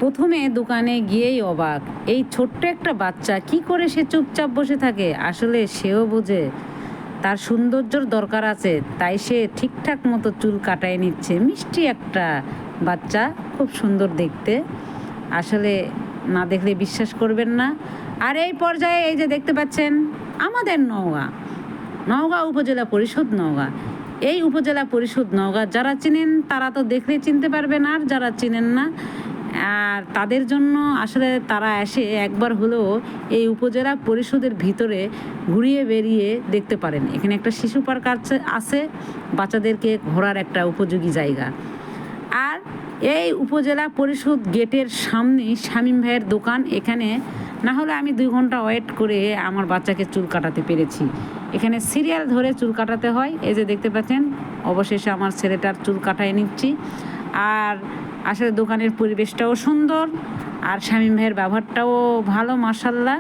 প্রথমে দোকানে গিয়েই অবাক, এই ছোট্ট একটা বাচ্চা কি করে সে চুপচাপ বসে থাকে। আসলে সেও বোঝে তার সৌন্দর্যর দরকার আছে, তাই সে ঠিকঠাক মতো চুল কাটায় নিচ্ছে। মিষ্টি একটা বাচ্চা, খুব সুন্দর দেখতে। আসলে না দেখলে বিশ্বাস করবেন না। আর এই পর্যায়ে এই যে দেখতে পাচ্ছেন আমাদের নওগাঁ উপজেলা পরিষদ নওগাঁ। এই উপজেলা পরিষদ নওগাঁ যারা চিনেন তারা তো দেখলে চিনতে পারবেন, আর যারা চিনেন না আর তাদের জন্য আসলে তারা এসে একবার হলেও এই উপজেলা পরিষদের ভিতরে ঘুরিয়ে বেরিয়ে দেখতে পারেন। এখানে একটা শিশু পার্ক আছে, বাচ্চাদেরকে ঘোরার একটা উপযোগী জায়গা। আর এই উপজেলা পরিষদ গেটের সামনেই শামীম ভাইয়ের দোকান। এখানে না হলে আমি 2 ঘন্টা ওয়েট করে আমার বাচ্চাকে চুল কাটাতে পেরেছি। এখানে সিরিয়াল ধরে চুল কাটাতে হয়। এই যে দেখতে পাচ্ছেন অবশেষে আমার ছেলেটার চুল কাটাই নিচ্ছি। আর আসলে দোকানের পরিবেশটাও সুন্দর, আর শামীম ভাইয়ের ব্যবহারটাও ভালো, মাশাল্লাহ।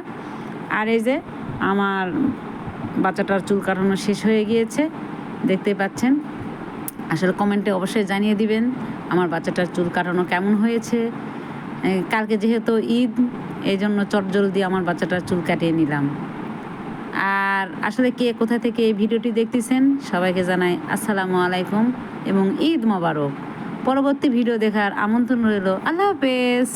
আর এই যে আমার বাচ্চাটার চুল কাটানো শেষ হয়ে গিয়েছে, দেখতে পাচ্ছেন। আসলে কমেন্টে অবশ্যই জানিয়ে দিবেন আমার বাচ্চাটার চুল কাটানো কেমন হয়েছে। কালকে যেহেতু ঈদ, এই জন্য চটজলদি আমার বাচ্চাটার চুল কাটিয়ে নিলাম। আর আসলে কে কোথা থেকে এই ভিডিওটি দেখতেছেন সবাইকে জানাই আসসালামু আলাইকুম এবং ঈদ মোবারক। পরবর্তী ভিডিও দেখার আমন্ত্রণ রইল। আল্লাহ হাফেজ।